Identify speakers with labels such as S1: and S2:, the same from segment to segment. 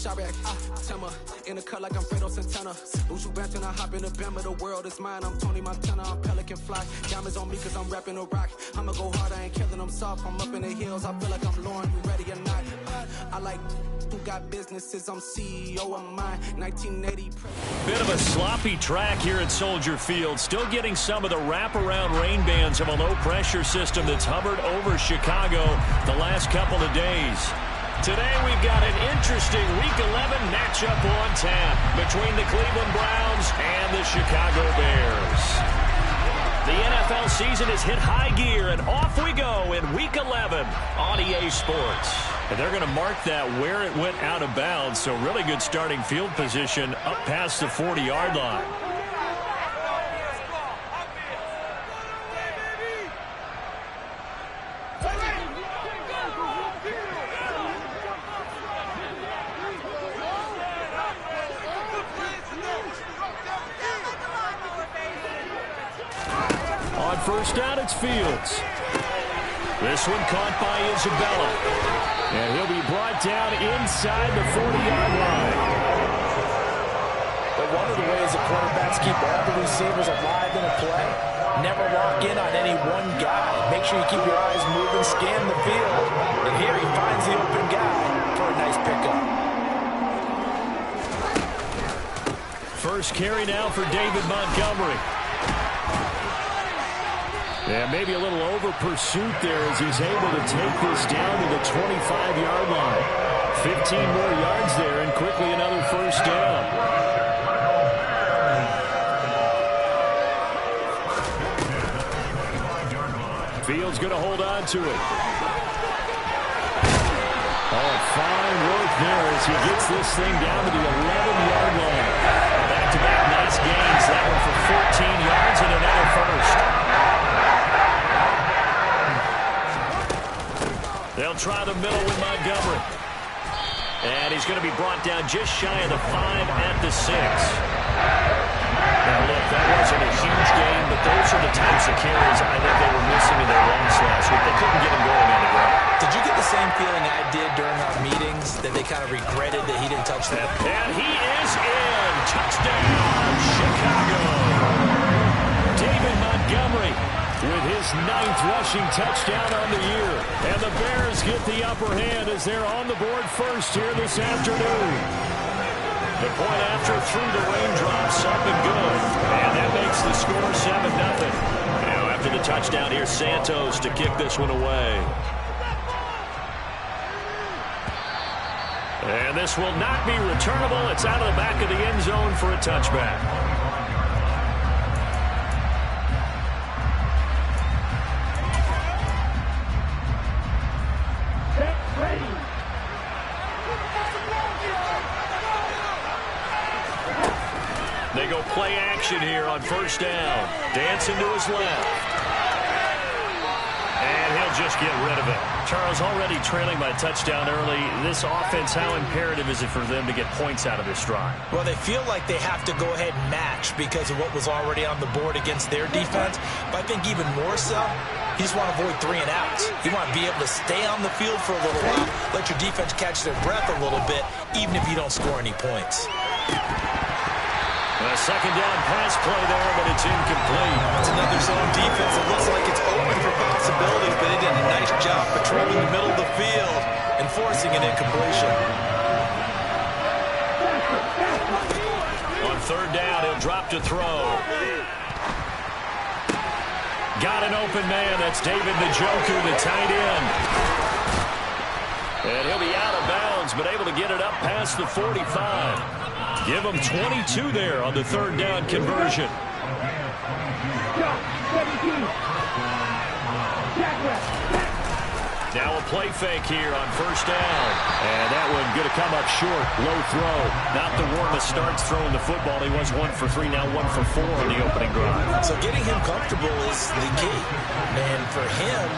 S1: Chirac, Timmer, in the cut like I'm Fredo Santana. Uju Banton, I hop in the Bama, the world is mine. I'm Tony Montana, I'm Pelican Fly. Diamonds on me cause I'm rapping a rock. I'ma go hard, I ain't killing them soft. I'm up in the hills, I feel like I'm Lauren, you ready or not? I like who got businesses, I'm CEO of mine. 1980.
S2: Bit of a sloppy track here at Soldier Field. Still getting some of the wraparound rain bands of a low-pressure system that's hovered over Chicago the last couple of days. Today we've got an interesting Week 11 matchup on tap between the Cleveland Browns and the Chicago Bears. The NFL season has hit high gear, and off we go in Week 11 on EA Sports. And they're going to mark that where it went out of bounds, so really good starting field position up past the 40-yard line. On first down, it's Fields. This one caught by Isabella. And he'll be brought down inside the 40-yard line.
S3: But one of the ways the quarterbacks keep all the receivers alive in a play, never lock in on any one guy. Make sure you keep your eyes moving, scan the field. And here he finds the open guy for a nice pickup.
S2: First carry now for David Montgomery. Yeah, maybe a little over-pursuit there as he's able to take this down to the 25-yard line. 15 more yards there and quickly another first down. Fields going to hold on to it. Oh, fine work there as he gets this thing down to the 11-yard line. Back-to-back nice gains. That one for 14 yards and another first. They'll try the middle with Montgomery. And he's going to be brought down just shy of the 5 at the 6. Now, look, that wasn't a huge game, but those are the types of carries I think they were missing in their runs last week. They couldn't get him going on the ground.
S3: Did you get the same feeling I did during our meetings, that they kind of regretted that he didn't touch them?
S2: And he is in. Touchdown, Chicago. David Montgomery with his 9th rushing touchdown on the year. And the Bears get the upper hand as they're on the board first here this afternoon. The point after through the raindrops up and good. And that makes the score 7-0. Now after the touchdown, here's Santos to kick this one away. And this will not be returnable. It's out of the back of the end zone for a touchback. They go play action here on first down. Dancing to his left. And he'll just get rid of it. Charles, already trailing by a touchdown early. This offense, how imperative is it for them to get points out of this drive?
S3: Well, they feel like they have to go ahead and match because of what was already on the board against their defense. But I think even more so, you just want to avoid 3 and outs. You want to be able to stay on the field for a little while, let your defense catch their breath a little bit, even if you don't score any points.
S2: A second down pass play there, but it's incomplete.
S3: It's another zone defense. It looks like it's open for possibilities, but they did a nice job patrolling the middle of the field and forcing an incompletion.
S2: On third down, he'll drop to throw. Got an open man. That's David the Joker, the tight end. And he'll be out of bounds, but able to get it up past the 45. Give him 22 there on the third down conversion. Now a play fake here on first down. And that one going to come up short. Low throw. Not the warmest starts throwing the football. He was 1 for 3, now 1 for 4 on the opening drive.
S3: So getting him comfortable is the key. And for him,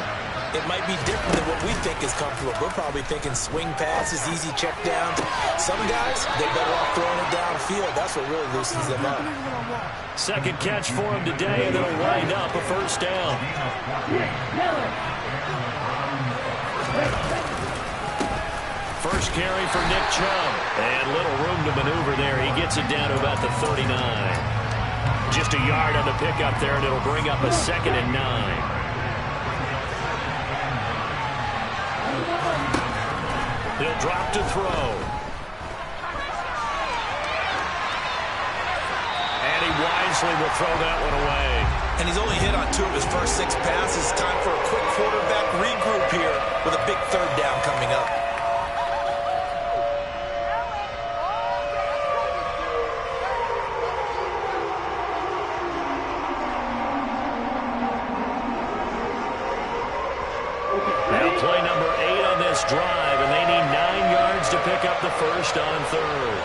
S3: it might be different than what we think is comfortable. We're probably thinking swing passes, easy check downs. Some guys, they're better off throwing it downfield. That's what really loosens them up.
S2: Second catch for him today, and it'll wind up a first down. First carry for Nick Chubb. And the maneuver there. He gets it down to about the 39. Just a yard on the pickup there, and it'll bring up a 2nd and 9. He'll drop to throw. And he wisely will throw that one away.
S3: And he's only hit on 2 of his first 6 passes. Time for a quick quarterback regroup here with a big 3rd down coming up.
S2: Now play number 8 on this drive, and they need 9 yards to pick up the first on 3rd.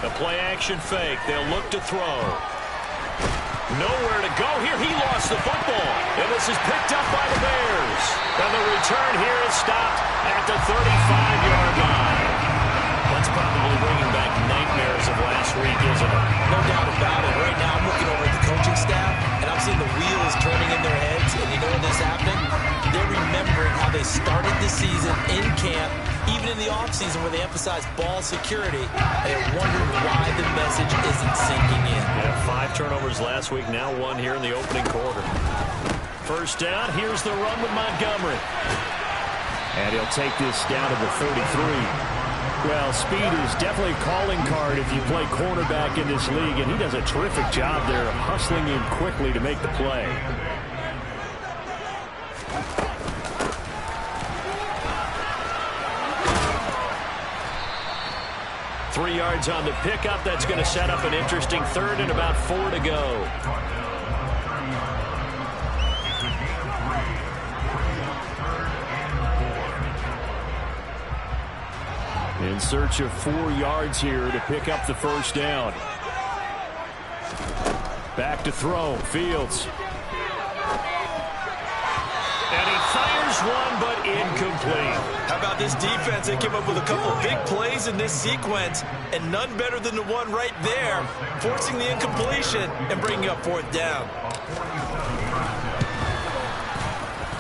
S2: A play-action fake. They'll look to throw. Nowhere to go here. He lost the football. And this is picked up by the Bears. And the return here is stopped at the 35-yard line. That's probably bringing back nightmares of last week, isn't it?
S3: No doubt about it. Right now I'm looking over at the coaching staff, and I'm seeing the wheels turning in their heads. And you know when this happened? They're remembering how they started the season in camp, even in the offseason where they emphasized ball security. They're wondering why the message isn't sinking in.
S2: Yeah, 5 turnovers last week, now 1 here in the opening quarter. First down, here's the run with Montgomery. And he'll take this down to the 33. Well, speed is definitely a calling card if you play cornerback in this league, and he does a terrific job there of hustling in quickly to make the play. Three yards on the pickup. That's going to set up an interesting 3rd and about 4 to go. In search of 4 yards here to pick up the first down. Back to throw. Fields. And he fires one, but incomplete.
S3: How about this defense? They came up with a couple big plays in this sequence, and none better than the one right there, forcing the incompletion and bringing up 4th down.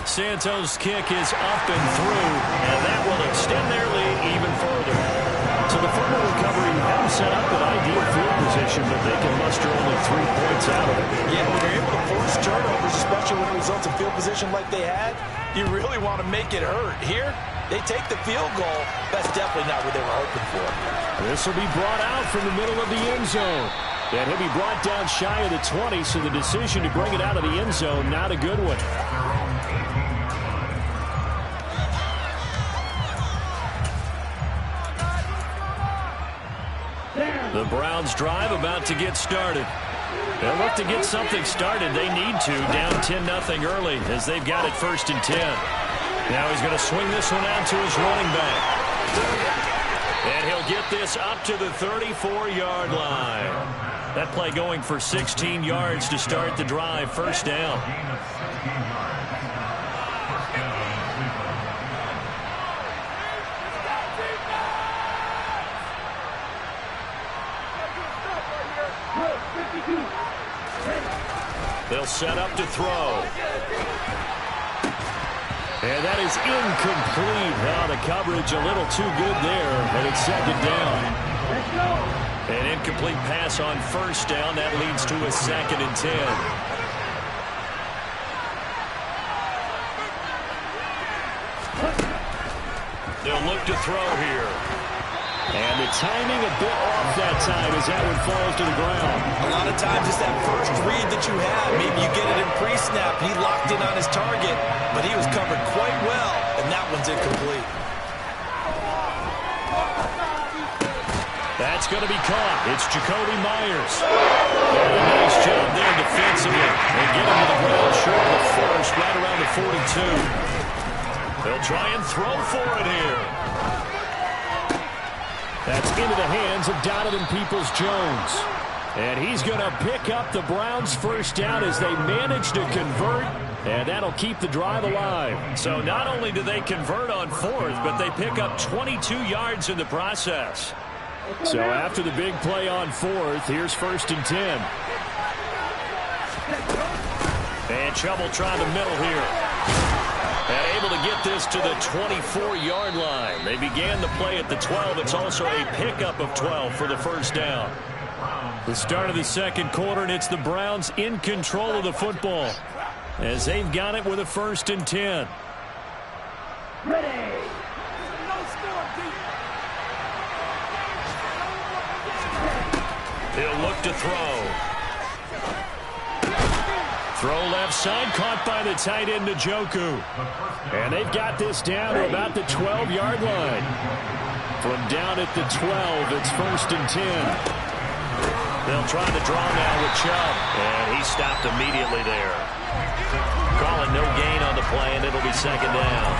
S2: Santos' kick is up and through, and that will extend their lead even further. So the fumble recovery has set up an ideal field position, but they can muster only 3 points out of it.
S3: Yeah, when you're able to force turnovers, especially when it results in field position like they had, you really want to make it hurt. Here, they take the field goal. That's definitely not what they were hoping for.
S2: This will be brought out from the middle of the end zone. And he'll be brought down shy of the 20, so the decision to bring it out of the end zone, not a good one. The Browns drive about to get started. They'll look to get something started. They need to, down 10-0 early as they've got it 1st and 10. Now he's going to swing this one out to his running back. And he'll get this up to the 34-yard line. That play going for 16 yards to start the drive. First down. They'll set up to throw. And that is incomplete. Oh, the coverage a little too good there, but it's 2nd down. An incomplete pass on 1st down. That leads to a 2nd and 10. They'll look to throw here. And the timing a bit off that time as that one falls to the ground.
S3: A lot of times it's that first read that you have. Maybe you get it in pre-snap. He locked in on his target, but he was covered quite well, and that one's incomplete.
S2: That's going to be caught. It's Jacoby Myers. And a nice job there defensively. They get him to the ground short of the first, right around the 42. They'll try and throw for it here. That's into the hands of Donovan Peoples-Jones. And he's going to pick up the Browns' first down as they manage to convert. And that'll keep the drive alive. So not only do they convert on 4th, but they pick up 22 yards in the process. So after the big play on 4th, here's 1st and 10. And Chubb will try the middle here. And able to get this to the 24-yard line. They began the play at the 12. It's also a pickup of 12 for the first down. The start of the second quarter, and it's the Browns in control of the football as they've got it with a 1st and 10.
S4: Ready.
S2: He'll look to throw. Throw left side, caught by the tight end, Njoku. And they've got this down to about the 12-yard line. From down at the 12, it's 1st and 10. They'll try to draw now with Chubb. And he stopped immediately there. Calling no gain on the play, and it'll be 2nd down.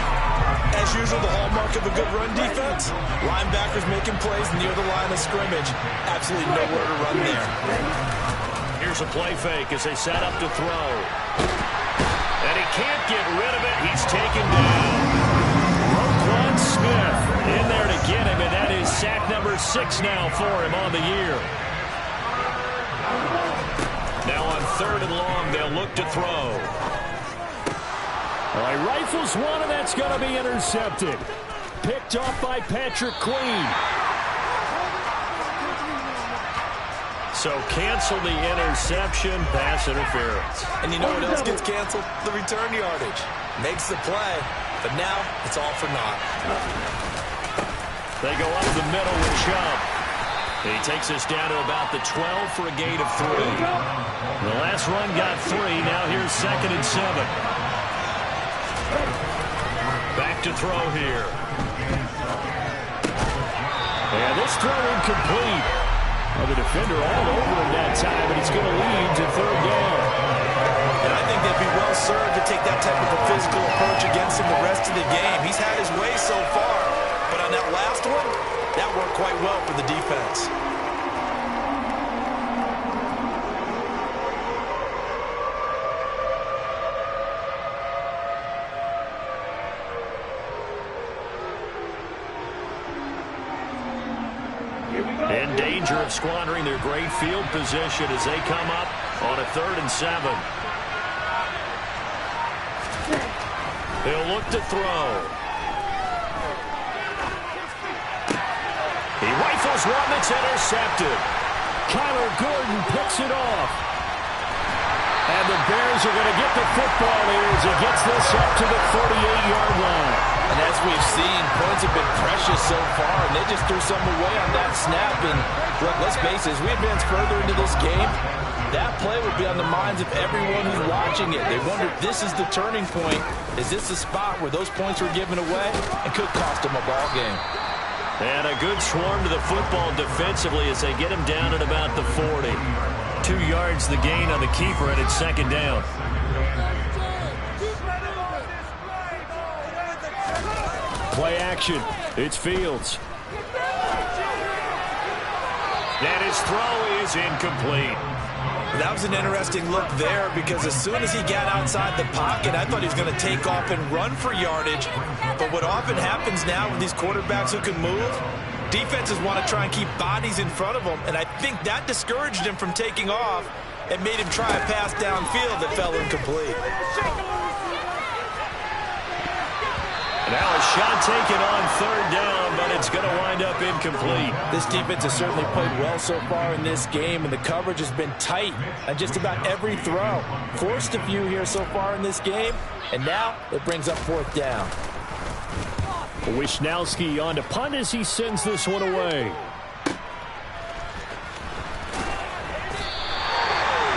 S3: As usual, the hallmark of a good run defense, linebackers making plays near the line of scrimmage. Absolutely nowhere to run there.
S2: Here's a play fake as they set up to throw. And he can't get rid of it. He's taken down. Roquan Smith in there to get him, and that is sack number 6 now for him on the year. Now on 3rd and long, they'll look to throw. All right, rifles one, and that's going to be intercepted. Picked off by Patrick Queen. So cancel the interception, pass interference.
S3: And you know what else gets canceled? The return yardage. Makes the play, but now it's all for naught.
S2: They go up the middle with Chubb. He takes us down to about the 12 for a gain of 3. The last run got 3. Now here's 2nd and 7. Back to throw here. And this throw incomplete. Well, the defender all over him that time, but he's going to lead to 3rd down.
S3: And I think they'd be well served to take that type of a physical approach against him the rest of the game. He's had his way so far, but on that last one, that worked quite well for the defense.
S2: In danger of squandering their great field position as they come up on a 3rd and 7. He'll look to throw. He rifles one that's intercepted. Kyler Gordon picks it off. And the Bears are going to get the football here as he gets this up to the 48-yard line.
S3: And as we've seen, points have been precious so far, and they just threw some away on that snap. And look, let's face it, as we advance further into this game, that play would be on the minds of everyone who's watching it. They wonder if this is the turning point. Is this the spot where those points were given away and could cost them a ball game?
S2: And a good swarm to the football defensively as they get him down at about the 40. 2 yards the gain on the keeper, and it's 2nd down. Play action. It's Fields. And his throw is incomplete.
S3: That was an interesting look there because as soon as he got outside the pocket, I thought he was going to take off and run for yardage. But what often happens now with these quarterbacks who can move, defenses want to try and keep bodies in front of them, and I think that discouraged him from taking off and made him try a pass downfield that fell incomplete.
S2: Now a shot taken on 3rd down, but it's going to wind up incomplete.
S3: This defense has certainly played well so far in this game, and the coverage has been tight on just about every throw. Forced a few here so far in this game, and now it brings up 4th down.
S2: Wisnowski on to punt as he sends this one away.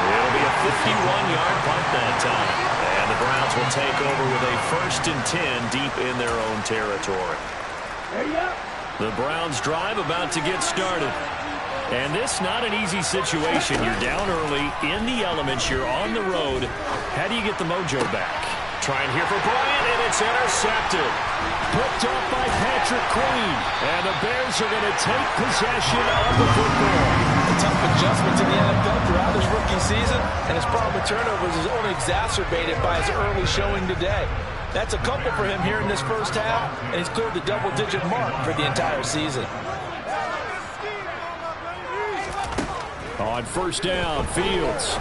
S2: It'll be a 51-yard punt that time. And the Browns will take over with a 1st and 10 deep in their own territory. The Browns drive about to get started. And this not an easy situation. You're down early, in the elements, you're on the road. How do you get the mojo back? Trying here for Bryant, and it's intercepted. Picked up by Patrick Queen. And the Bears are going to take possession of the football.
S3: A tough adjustment to the NFL throughout his rookie season, and his problem with turnovers is only exacerbated by his early showing today. That's a couple for him here in this first half, and he's cleared the double-digit mark for the entire season. On 1st down, Fields.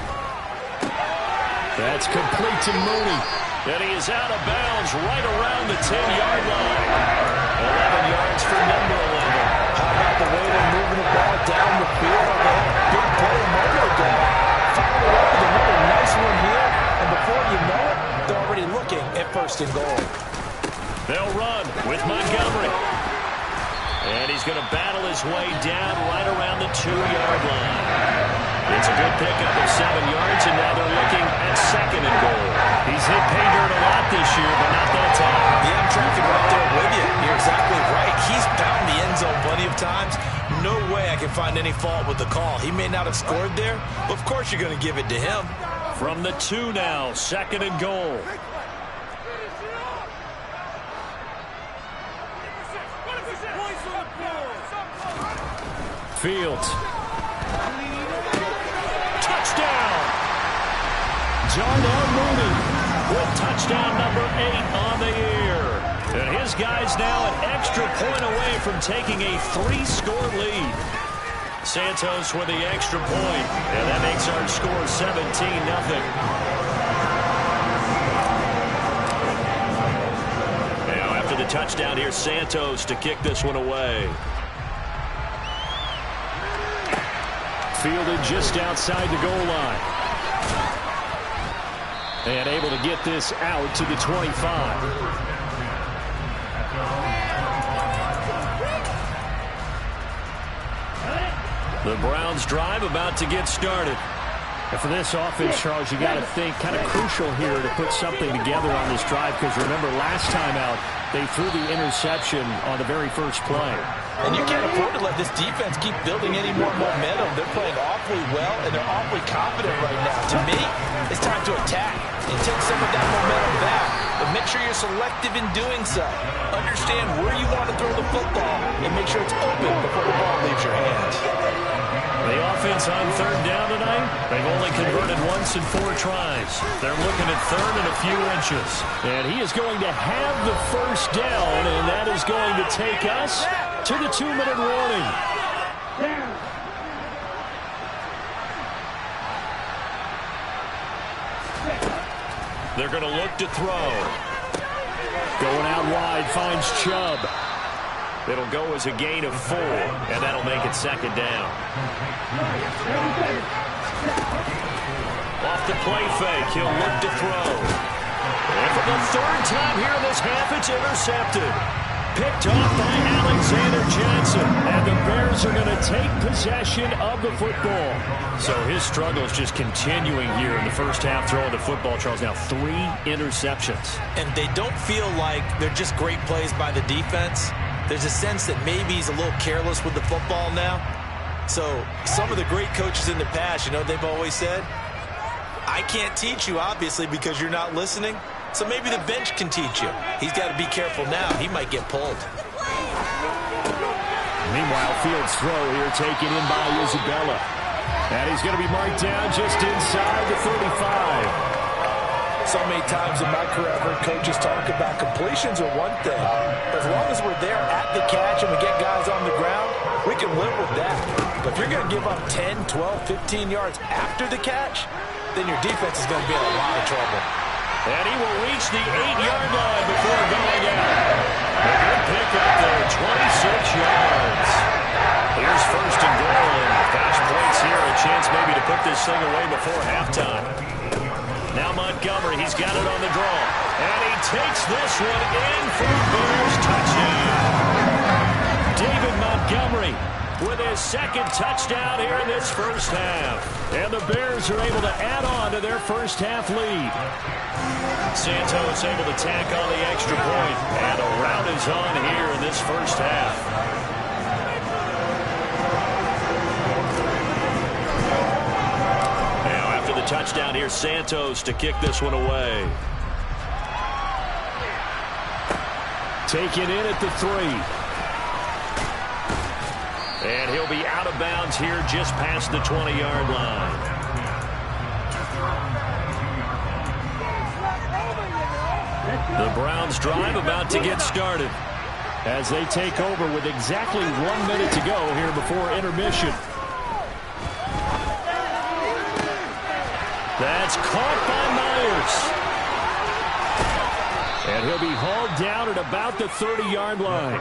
S2: That's complete to Mooney. And he is out of bounds right around the 10-yard line. 11 yards for number 11.
S3: How about the way they're moving the ball down the field? They had a big play a moment ago. Follow up with another nice one here. And before you know it, they're already looking at first and goal.
S2: They'll run with Montgomery. And he's going to battle his way down right around the 2-yard line. It's a good pickup of 7 yards, and now they're looking at second and goal. He's hit pay dirt a lot this year, but not that time.
S3: Yeah, I'm tracking right there with you. You're exactly right. He's found the end zone plenty of times. No way I can find any fault with the call. He may not have scored there, but of course you're going to give it to him.
S2: From the 2 now, second and goal. Fields. Touchdown! Darnell Mooney with touchdown number 8 on the year. And his guys now an extra point away from taking a 3-score lead. Santos with the extra point, and that makes our score 17-0. Now after the touchdown, here's Santos to kick this one away. Fielded just outside the goal line. And able to get this out to the 25. The Browns drive about to get started. And for this offense, Charles, you got to think kind of crucial here to put something together on this drive, because remember last time out they threw the interception on the very first play.
S3: And you can't afford to let this defense keep building any more momentum. They're playing awfully well, and they're awfully confident right now. To me, it's time to attack and take some of that momentum back. But make sure you're selective in doing so. Understand where you want to throw the football and make sure it's open before the ball leaves your hands.
S2: The offense on third down tonight, they've only converted once in 4 tries. They're looking at third and a few inches. And he is going to have the first down, and that is going to take us to the 2-minute warning. They're going to look to throw. Going out wide, finds Chubb. It'll go as a gain of 4, and that'll make it second down. Off the play fake, he'll look to throw. And for the 3rd time here in this half, it's intercepted. Picked off by Alexander Johnson, and the Bears are going to take possession of the football. So his struggles just continuing here in the first half throwing the football, Charles. Now 3 interceptions.
S3: And they don't feel like they're just great plays by the defense. There's a sense that maybe he's a little careless with the football now. So some of the great coaches in the past, you know, they've always said, I can't teach you, obviously, because you're not listening. So maybe the bench can teach you. He's got to be careful now. He might get pulled.
S2: Meanwhile, Fields' throw here taken in by Isabella. And he's going to be marked down just inside the 35.
S3: So many times in my career, I've heard coaches talk about completions are one thing. But as long as we're there at the catch and we get guys on the ground, we can live with that. But if you're going to give up 10, 12, 15 yards after the catch, then your defense is going to be in a lot of trouble.
S2: And he will reach the 8-yard line before going out. A good pickup there, 26 yards. Here's first and goal, and fast points here, a chance maybe to put this thing away before halftime. Now Montgomery, he's got it on the draw. And he takes this one in for a Bears touchdown. David Montgomery with his 2nd touchdown here in this first half. And the Bears are able to add on to their first half lead. Santos able to tack on the extra point. And a rout is on here in this first half. Touchdown here, Santos to kick this one away. Taken in at the 3. And he'll be out of bounds here just past the 20-yard line. The Browns drive about to get started as they take over with exactly 1 minute to go here before intermission. That's caught by Myers. And he'll be hauled down at about the 30-yard line.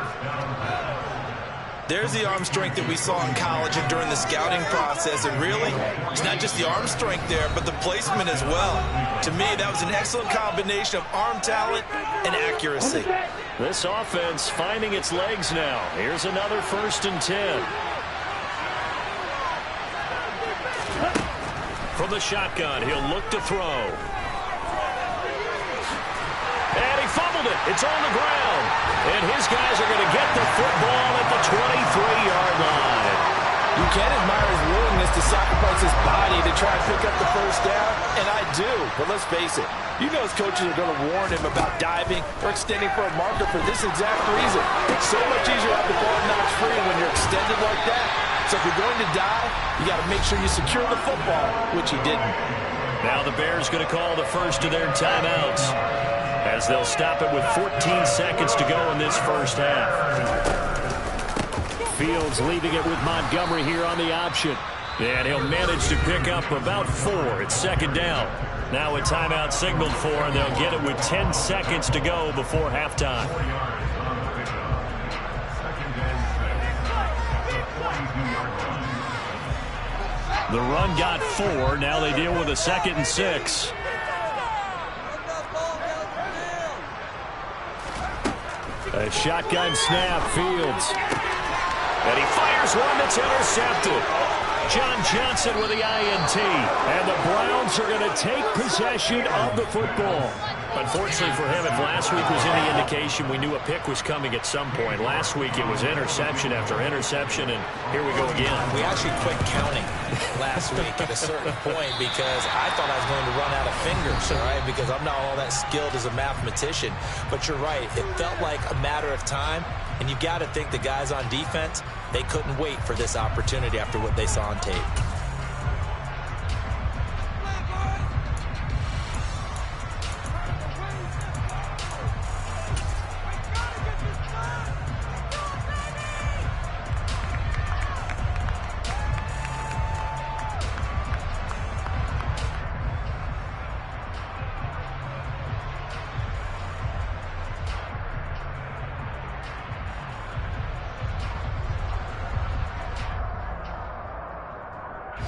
S3: There's the arm strength that we saw in college and during the scouting process. And really, it's not just the arm strength there, but the placement as well. To me, that was an excellent combination of arm talent and accuracy.
S2: This offense finding its legs now. Here's another 1st and 10. From the shotgun, he'll look to throw. And he fumbled it. It's on the ground. And his guys are going to get the football at the 23-yard line.
S3: You can admire his willingness to sacrifice his body to try and pick up the first down, and I do. But let's face it, you know his coaches are going to warn him about diving or extending for a marker for this exact reason. It's so much easier to have the ball knocked free when you're extended like that. So if you're going to dive, you got to make sure you secure the football, which he didn't.
S2: Now the Bears going to call the first of their timeouts, as they'll stop it with 14 seconds to go in this first half. Fields leaving it with Montgomery here on the option. And he'll manage to pick up about 4. It's 2nd down. Now a timeout signaled for, and they'll get it with 10 seconds to go before halftime. The run got 4. Now they deal with a 2nd and 6. A shotgun snap, Fields. And he fires one that's intercepted. John Johnson with the INT. And the Browns are going to take possession of the football. Unfortunately for him, if last week was any indication, we knew a pick was coming at some point. Last week it was interception after interception, and here we go again.
S3: We actually quit counting last week at a certain point because I thought I was going to run out of fingers, all right, because I'm not all that skilled as a mathematician. But you're right. It felt like a matter of time, and you got to think the guys on defense, they couldn't wait for this opportunity after what they saw on tape.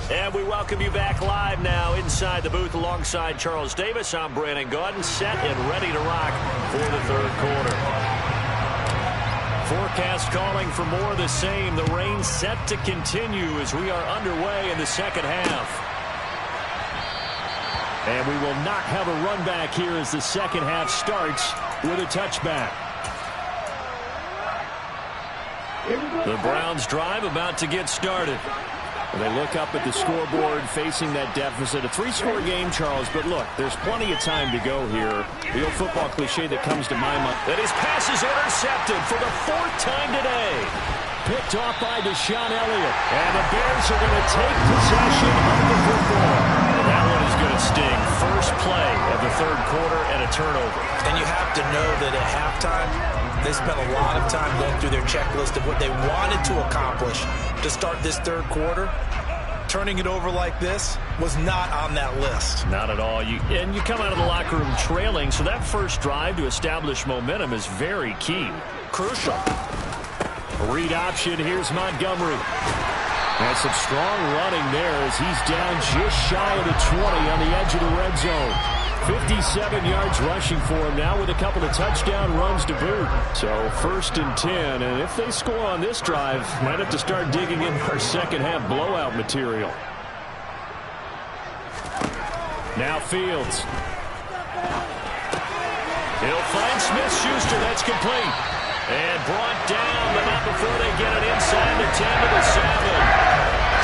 S2: And we welcome you back live now inside the booth alongside Charles Davis. I'm Brandon Gaudin, set and ready to rock for the 3rd quarter. Forecast calling for more of the same. The rain set to continue as we are underway in the 2nd half. And we will not have a run back here as the 2nd half starts with a touchback. The Browns drive about to get started. They look up at the scoreboard facing that deficit. A 3-score game, Charles, but look, there's plenty of time to go here. The old football cliche that comes to my mind. And his pass is intercepted for the 4th time today. Picked off by Deshaun Elliott. And the Bears are going to take possession of the football. And that one is going to sting. First play of the 3rd quarter and a turnover.
S3: And you have to know that at halftime, they spent a lot of time going through their checklist of what they wanted to accomplish to start this 3rd quarter. Turning it over like this was not on that list.
S2: Not at all. You come out of the locker room trailing, so that first drive to establish momentum is very key. Crucial. Read option. Here's Montgomery. And some strong running there as he's down just shy of the 20 on the edge of the red zone. 57 yards rushing for him now with a couple of touchdown runs to boot. So 1st and 10, and if they score on this drive, might have to start digging in our 2nd half blowout material. Now Fields. He'll find Smith-Schuster. That's complete. And brought down, but not before they get it inside the 10 to the 7.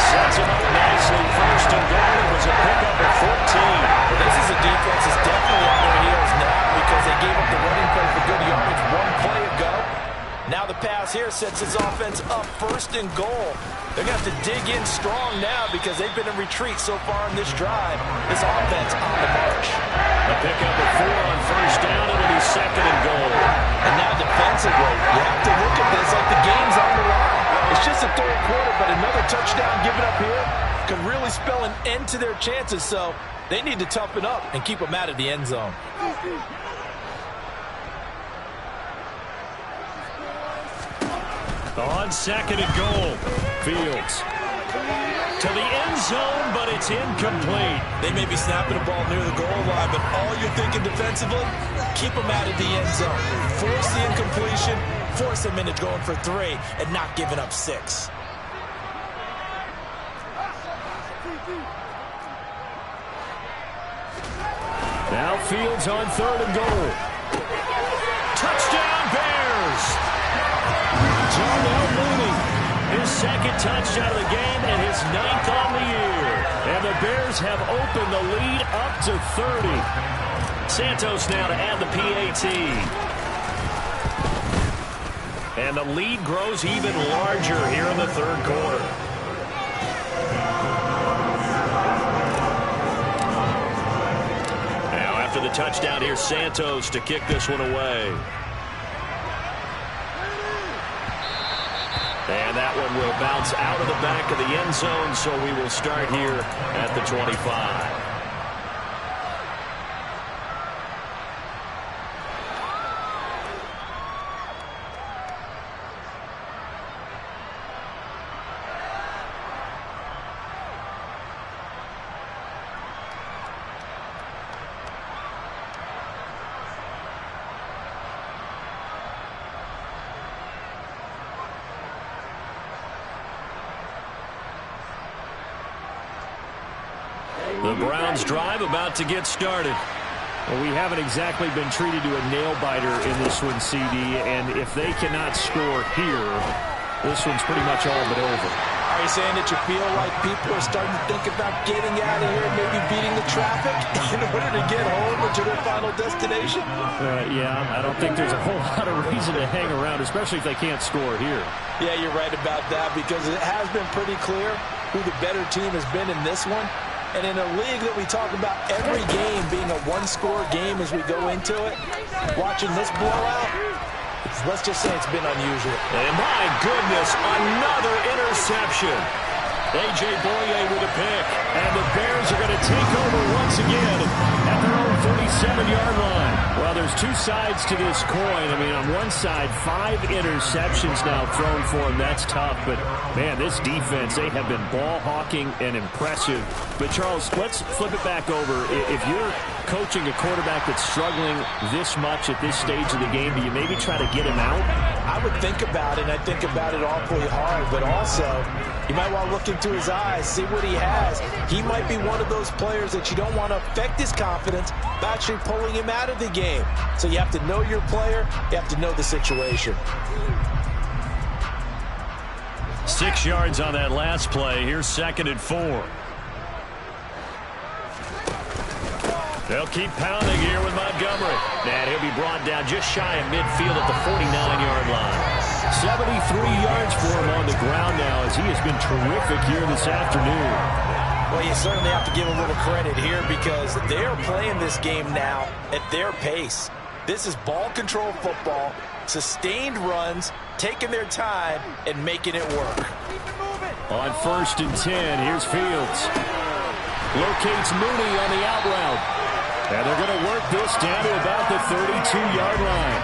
S2: Sets him up nicely. 1st and goal. It was a pickup at 14.
S3: Well, this is a defense that's definitely on their heels now because they gave up the running play for good yardage 1 play ago. Now the pass here sets his offense up 1st and goal. They're going to have to dig in strong now because they've been in retreat so far in this drive. This offense on the march.
S2: A pickup at 4 on 1st down. It'll be 2nd and goal.
S3: And now defensively, you have to look at this like the game's on the line. It's just the 3rd quarter, but another touchdown given up here could really spell an end to their chances. So They need to toughen up and keep them out of the end zone.
S2: On 2nd and goal, Fields to the end zone, but it's incomplete.
S3: They may be snapping the ball near the goal line, but all you're thinking defensively, keep them out of the end zone. Force the incompletion, force them into going for 3 and not giving up 6.
S2: Now Fields on 3rd and goal. Touchdown Bears! Darnell Mooney, his 2nd touchdown of the game and his 9th on the year. And the Bears have opened the lead up to 30. Santos now to add the PAT. And the lead grows even larger here in the 3rd quarter. Now after the touchdown, here's Santos to kick this one away. And that one will bounce out of the back of the end zone, so we will start here at the 25. The Browns drive about to get started.
S4: Well, we haven't exactly been treated to a nail-biter in this one, CD, and if they cannot score here, this one's pretty much all but over.
S3: Are you saying that you feel like people are starting to think about getting out of here and maybe beating the traffic in order to get home or to their final destination?
S4: Yeah, I don't think there's a whole lot of reason to hang around, especially if they can't score here.
S3: Yeah, you're right about that, because it has been pretty clear who the better team has been in this one. And in a league that we talk about every game being a one-score game as we go into it, watching this blowout, let's just say it's been unusual.
S2: And my goodness, another interception. A.J. Boye with a pick. And the Bears are going to take over once again at their own 37-yard line. Well, there's two sides to this coin. I mean, on one side, 5 interceptions now thrown for them. That's tough. But, man, this defense, they have been ball hawking and impressive. But, Charles, let's flip it back over. If you're coaching a quarterback that's struggling this much at this stage of the game, do you maybe try to get him out?
S3: I would think about it, and I think about it awfully hard. But also, you might want to look into his eyes, see what he has. He might be one of those players that you don't want to affect his confidence by actually pulling him out of the game. So you have to know your player. You have to know the situation.
S2: 6 yards on that last play. Here's 2nd and 4. They'll keep pounding here with Montgomery. And he'll be brought down just shy of midfield at the 49-yard line. 73 yards for him on the ground now, as he has been terrific here this afternoon.
S3: Well, you certainly have to give a little credit here, because they're playing this game now at their pace. This is ball control football, sustained runs, taking their time, and making it work.
S2: On 1st and 10, here's Fields. Locates Mooney on the out route. And they're going to work this down to about the 32-yard line.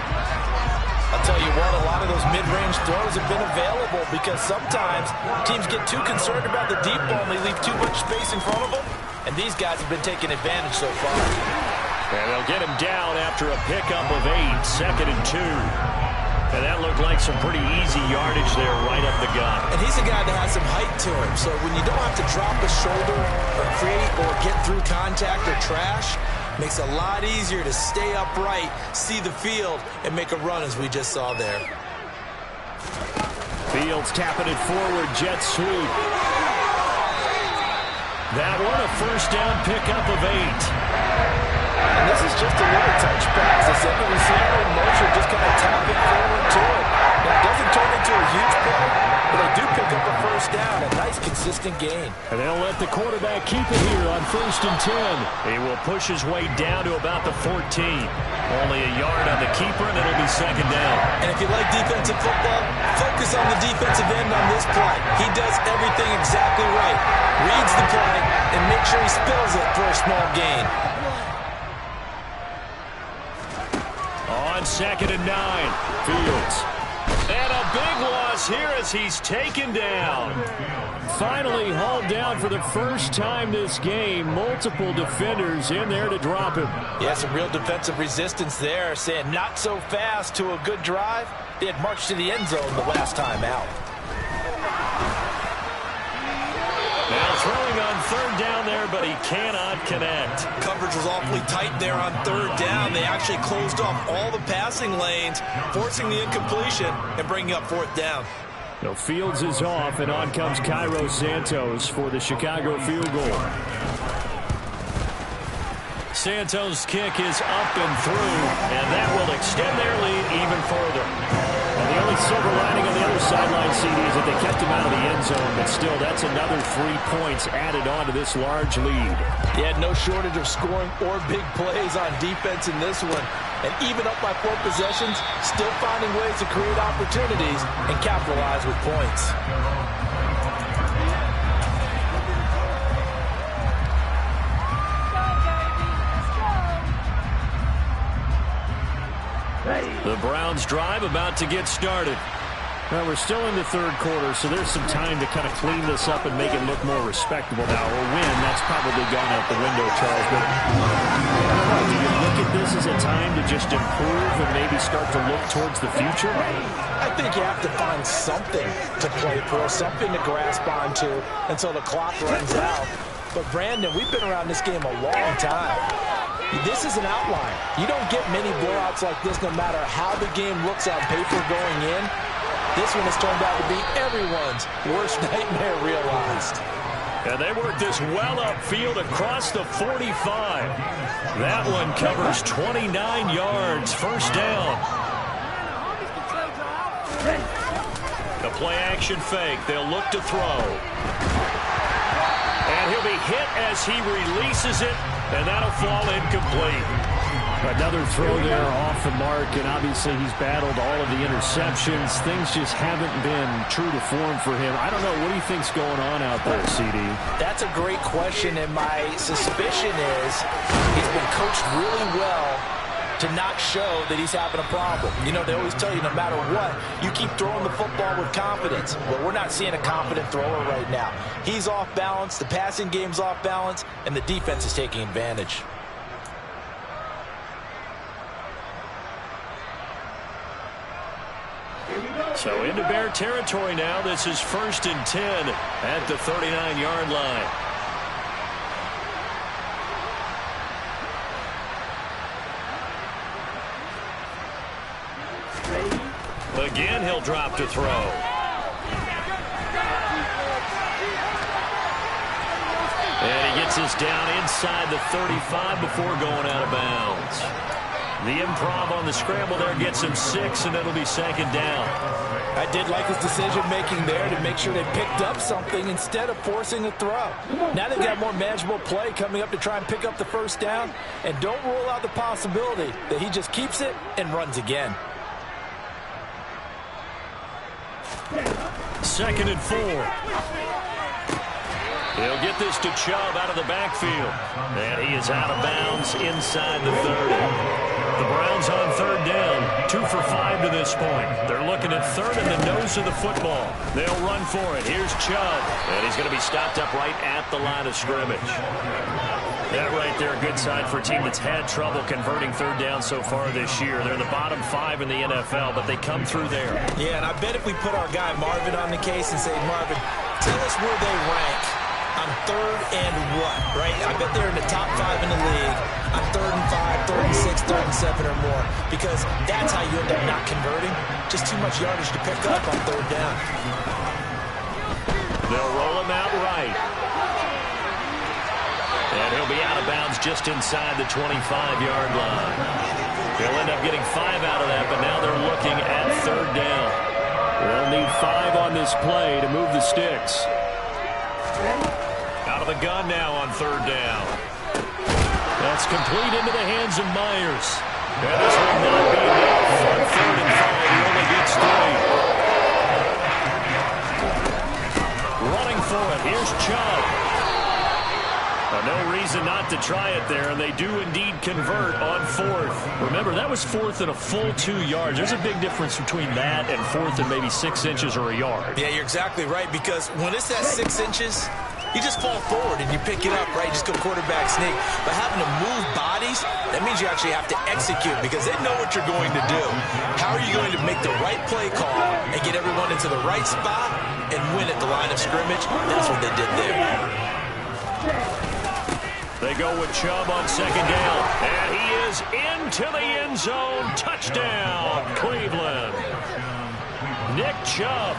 S3: I'll tell you what, a lot of those mid-range throws have been available, because sometimes teams get too concerned about the deep ball and they leave too much space in front of them. And these guys have been taking advantage so far.
S2: And they'll get him down after a pickup of 8, 2nd and 2. And that looked like some pretty easy yardage there right up the gut.
S3: And he's a guy that has some height to him, so when you don't have to drop a shoulder or create or get through contact or trash, makes it a lot easier to stay upright, see the field, and make a run as we just saw there.
S2: Fields tapping it forward, jet sweep. That one a 1st down pickup of 8.
S3: And this is just a little touch pass. The second receiver in motion just kind of tapping forward to it. Now, it doesn't turn into a huge play, but they do pick up up a first down. A nice, consistent gain.
S2: And they'll let the quarterback keep it here on 1st and 10. He will push his way down to about the 14. Only a yard on the keeper, and it'll be 2nd down.
S3: And if you like defensive football, focus on the defensive end on this play. He does everything exactly right. Reads the play and makes sure he spills it for a small gain.
S2: On 2nd and 9, Fields. And a big loss here as he's taken down. Finally hauled down for the first time this game. Multiple defenders in there to drop him.
S3: Yeah, some real defensive resistance there, saying not so fast to a good drive. They had marched to the end zone the last time out.
S2: Now throwing on 3rd down there, but he cannot connect.
S3: Coverage was awfully tight there on 3rd down. They actually closed off all the passing lanes, forcing the incompletion and bringing up 4th down.
S2: So Fields is off, and on comes Cairo Santos for the Chicago field goal. Santos' kick is up and through, and that will extend their lead even further. And the only silver lining on the other sideline, CD, is that they kept him out of the end zone, but still, that's another 3 points added on to this large lead.
S3: He had no shortage of scoring or big plays on defense in this one. And even up by 4 possessions, still finding ways to create opportunities and capitalize with points.
S2: The Browns drive about to get started.
S4: Well, we're still in the 3rd quarter, so there's some time to kind of clean this up and make it look more respectable now. A win, that's probably gone out the window, Charles. But do you look at this as a time to just improve and maybe start to look towards the future?
S3: I think you have to find something to play for, something to grasp onto until the clock runs out. But, Brandon, we've been around this game a long time. This is an outlier. You don't get many blowouts like this no matter how the game looks on paper going in. This one has turned out to be everyone's worst nightmare realized.
S2: And they work this well upfield across the 45. That one covers 29 yards. 1st down. The play-action fake. They'll look to throw. And he'll be hit as he releases it, and that'll fall incomplete.
S4: Another throw there off the mark, and obviously he's battled all of the interceptions. Things just haven't been true to form for him. I don't know. What do you think's going on out there, CD?
S3: That's a great question, and my suspicion is he's been coached really well to not show that he's having a problem. You know, they always tell you no matter what, you keep throwing the football with confidence. Well, we're not seeing a confident thrower right now. He's off balance, the passing game's off balance, and the defense is taking advantage.
S2: So into Bear territory now. This is 1st and 10 at the 39-yard line. Again, he'll drop to throw. And he gets this down inside the 35 before going out of bounds. The improv on the scramble there gets him 6, and it'll be 2nd down.
S3: I did like his decision-making there to make sure they picked up something instead of forcing a throw. Now they've got more manageable play coming up to try and pick up the 1st down, and don't rule out the possibility that he just keeps it and runs again.
S2: 2nd and 4. He'll get this to Chubb out of the backfield. And he is out of bounds inside the 30. The Browns on 3rd down, 2 for 5 to this point. They're looking at 3rd in the nose of the football. They'll run for it. Here's Chubb, and he's going to be stopped up right at the line of scrimmage. That right there, a good sign for a team that's had trouble converting 3rd down so far this year. They're in the bottom 5 in the NFL, but they come through there.
S3: Yeah, and I bet if we put our guy Marvin on the case and say, Marvin, tell us where they rank on 3rd and what, right? I bet they're in the top 5 in the league on 3rd and 5, 3rd and 6, 3rd and 7 or more, because that's how you end up not converting. Just too much yardage to pick up on 3rd down.
S2: They'll roll him out right. And he'll be out of bounds just inside the 25-yard line. They'll end up getting 5 out of that, but now they're looking at 3rd down. They'll need 5 on this play to move the sticks. Out of the gun now on 3rd down. That's complete into the hands of Myers. And this will not be enough. On 3rd and 5, he only gets 3. Running for it. Here's Chubb. No reason not to try it there, and they do indeed convert on 4th. Remember, that was 4th and a full 2 yards. There's a big difference between that and 4th and maybe 6 inches or a yard.
S3: Yeah, you're exactly right, because when it's at 6 inches, you just fall forward and you pick it up, right? Just go quarterback sneak. But having to move bodies, that means you actually have to execute because they know what you're going to do. How are you going to make the right play call and get everyone into the right spot and win at the line of scrimmage? That's what they did there.
S2: They go with Chubb on 2nd down. And he is into the end zone. Touchdown, Cleveland. Nick Chubb,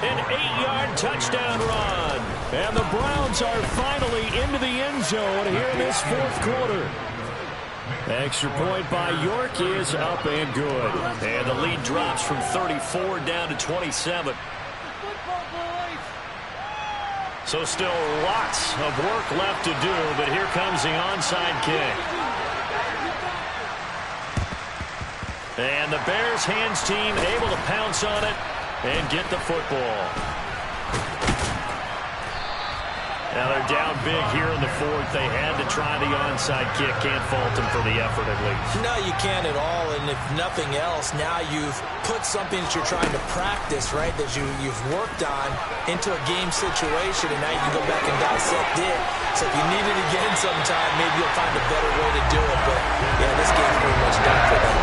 S2: an 8-yard touchdown run. And the Browns are finally into the end zone here in this 4th quarter. Extra point by York is up and good. And the lead drops from 34 down to 27. So still lots of work left to do, but here comes the onside kick. And the Bears hands team able to pounce on it and get the football. Now they're down big here in the 4th. They had to try the onside kick. Can't fault them for the effort at least.
S3: No, you can't at all. And if nothing else, now you've put something that you're trying to practice, right, that you've worked on into a game situation, and now you can go back and dissect it. So if you need it again sometime, maybe you'll find a better way to do it. But, yeah, this game's pretty much done for them.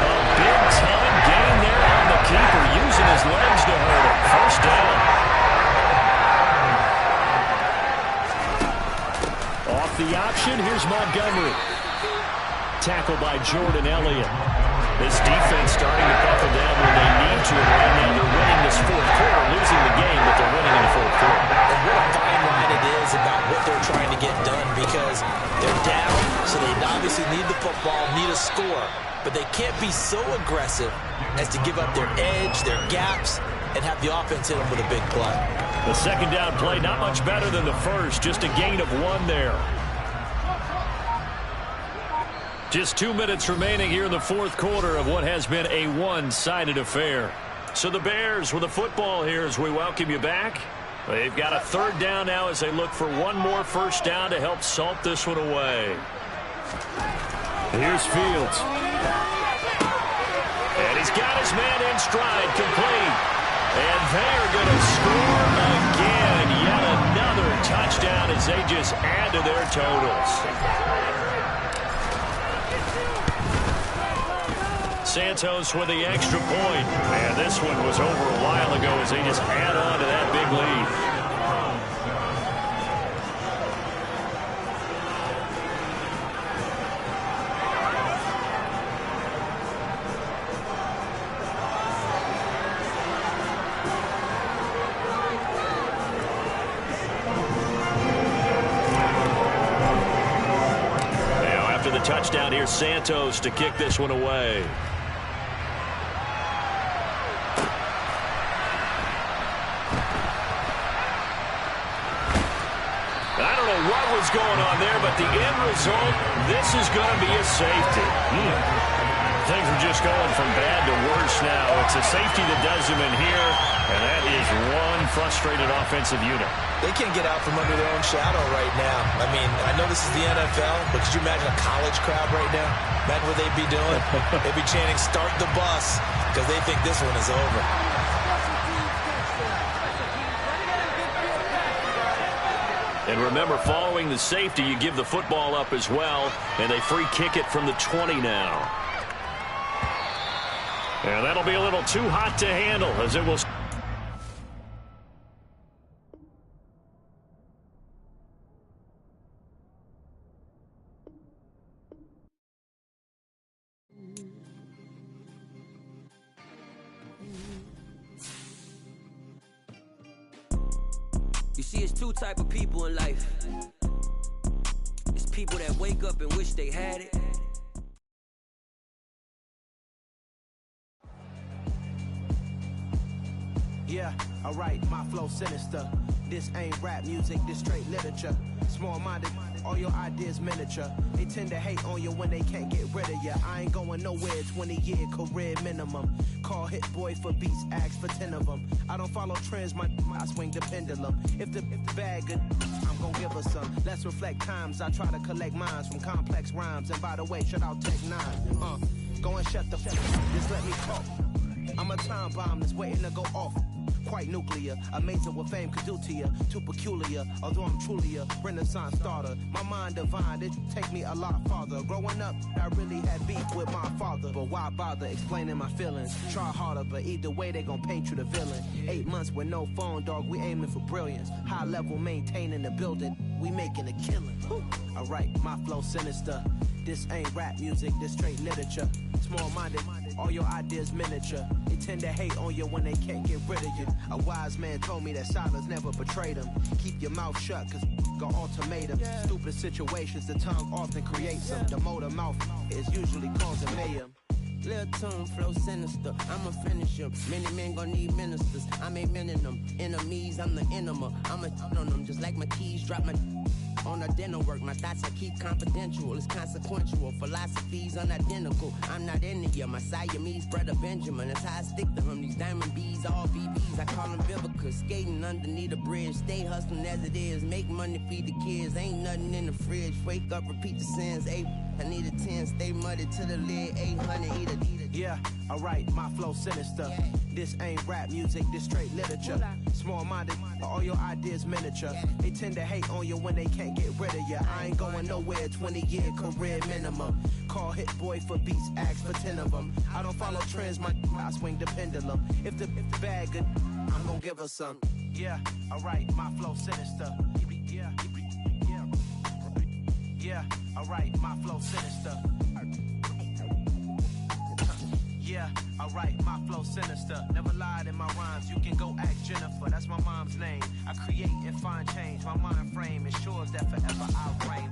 S2: A big-time gain there on the keeper, using his legs to hurt him. 1st down. Off the option, here's Montgomery. Tackled by Jordan Elliott. This defense starting to buckle down when they need to. Right now they're winning this 4th quarter, losing the game, but they're winning in the 4th quarter.
S3: And what a fine line it is about what they're trying to get done, because they're down, so they obviously need the football, need a score. But they can't be so aggressive as to give up their edge, their gaps, and have the offense hit them with a big play.
S2: The 2nd down play, not much better than the 1st, just a gain of 1 there. Just 2 minutes remaining here in the 4th quarter of what has been a one-sided affair. So the Bears with the football here as we welcome you back. They've got a 3rd down now as they look for one more 1st down to help salt this one away. Here's Fields. And he's got his man in stride, complete. And they're going to score again. Yet another touchdown as they just add to their totals. Santos with the extra point. And this one was over a while ago as they just add on to that big lead. After the touchdown, here's Santos to kick this one away. Going on there, but the end result, this is going to be a safety. Things are just going from bad to worse now. It's a safety that does them in here, and that is one frustrated offensive unit.
S3: They can't get out from under their own shadow right now. I mean, I know this is the NFL, but could you imagine a college crowd right now? Imagine what they'd be doing. They'd be chanting, "Start the bus," because they think this one is over.
S2: And remember, following the safety, you give the football up as well, and they free kick it from the 20 now. And that'll be a little too hot to handle as it will.
S5: You see, it's 2 type of people in life. It's people that wake up and wish they had it.
S6: Yeah, alright, my flow sinister. This ain't rap music, this straight literature. Small-minded, all your ideas miniature. They tend to hate on you when they can't get rid of you. I ain't going nowhere, 20-year career minimum. Call Hit Boy for beats, ask for 10 of them. I don't follow trends, I swing the pendulum. If the bag good, I'm gon' give her some. Let's reflect times, I try to collect minds from complex rhymes. And by the way, shout out Tech 9. Go and shut the fuck up, just let me talk. I'm a time bomb that's waiting to go off. Quite nuclear, amazing what fame could do to you. Too peculiar, although I'm truly a renaissance starter. My mind divine, it take me a lot farther. Growing up, I really had beef with my father. But why bother explaining my feelings? Try harder, but either way they gon' paint you the villain. 8 months with no phone, dog, we aiming for brilliance. High level maintaining the building, we making a killing. Alright, my flow sinister. This ain't rap music, this straight literature. Small-minded, all your ideas miniature. They tend to hate on you when they can't get rid of you. A wise man told me that silence never betrayed him. Keep your mouth shut, cause got ultimatum. Stupid situations, the tongue often creates them. The motor mouth is usually causing mayhem.
S5: Lil' tune, flow sinister, I'ma finish him. Many men gon' need ministers, I'm a men in them. Enemies, I'm the enema, I'm on them. Just like my keys, drop my on a dinner work. My thoughts I keep confidential, it's consequential. Philosophies unidentical, I'm not in it. My Siamese brother Benjamin, that's how I stick to him. These diamond bees, all BBs, I call them Vivica. Skating underneath the bridge, stay hustling as it is. Make money, feed the kids, ain't nothing in the fridge. Wake up, repeat the sins, I need a 10, stay muddy to the lid, 800, eat a.
S6: Yeah, alright, my flow sinister. This ain't rap music, this straight literature. Small-minded, all your ideas miniature. They tend to hate on you when they can't get rid of you. I ain't going nowhere, 20-year career minimum. Call Hit Boy for beats, ask for 10 of them. I don't follow trends, I swing the pendulum. If the bag good, I'm gon' give her some. Yeah, alright, my flow sinister. Yeah, alright, my flow sinister. Yeah, alright, my flow sinister. Never lied in my rhymes, you can go ask Jennifer. That's my mom's name. I create and find change. My mind frame ensures that forever I'll reign.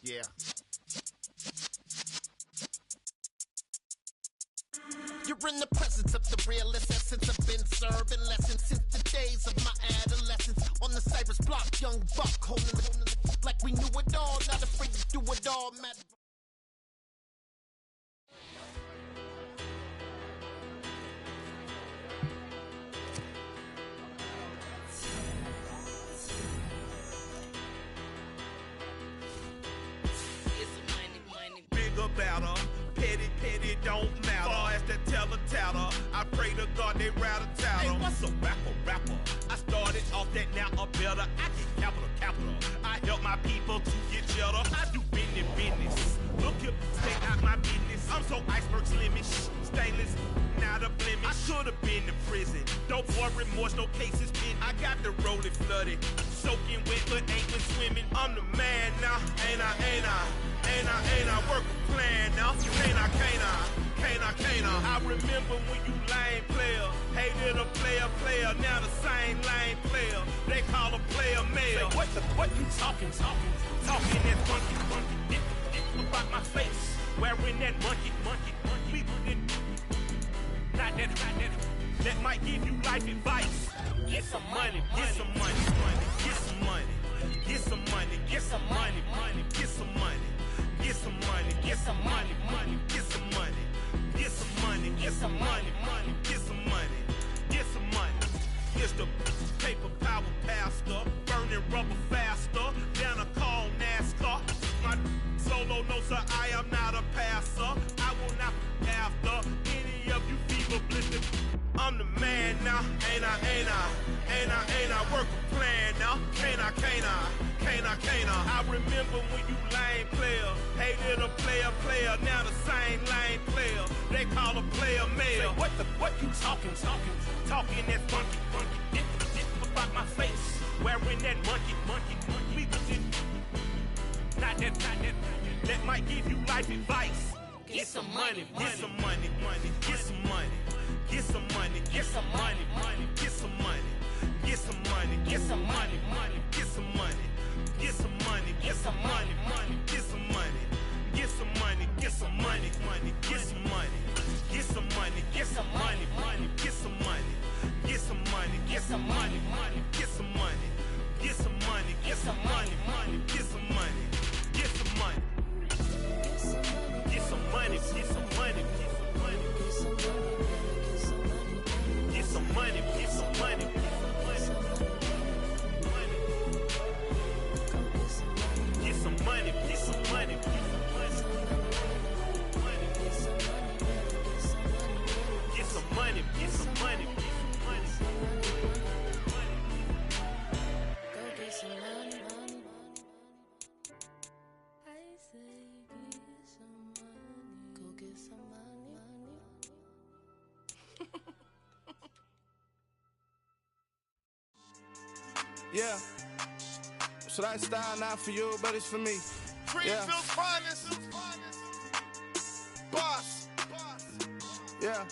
S7: Yeah. You're in the presence of the realest essence. I've been serving lessons since the days of my adolescence. On the Cypress block, young buck holding it like we knew it all. Not afraid to do it all, Madden.
S8: Bigger, better, petty, don't matter. Far as the teller, I pray to God they rattle-tattle. Hey, what's a rapper? I started off that, now I'm better. I get capital. I help my people to get cheddar. I do business. Look here, stay out my business. I'm so iceberg slimmish, stainless, not a blemish. I should've been in prison. Don't boy remorse, no cases pinned. I got the rolling flooded, soaking wet, but ain't been swimming. I'm the man now, ain't I? Work a plan now, can't I? I remember when you lame player, hated a player, now the same lame player. They call a player mayor. Say, what you talking that funky, about my face, wearing that monkey, we didn't, not that might give you life advice. Get some money, get some money, get some money, get some money, get some money, get some money. Get some money, get some money, get some money, get some money, get some money, get some money, get some money. It's the paper power pastor, burning rubber faster than a call NASCAR. My solo notes are I am not a passer. I will not after any of you fever blistered. I'm the man now, ain't I? Work a plan now, can't I? I remember when you lame player, hated a player, now the same lame player. They call a player mayor. Say, what you talking that funky, about my face, wearing that monkey, we didn't, not that might give you life advice. Get some money, get some money, get some money. Get some money, get some money, get some money, get some money, get some money, get some money, get some money, get some money, get some money, get some money, get some money, get some money, get some money, get some money, get some money, get some money, get some money, get some money. Get some money, get some money. Get some money, get some money.
S9: Go get some money, money. I say get some money. Go get some money, money.
S10: Yeah. Should I style not for you, but it's for me?
S8: Greenville's finest. Boss.
S10: Yeah.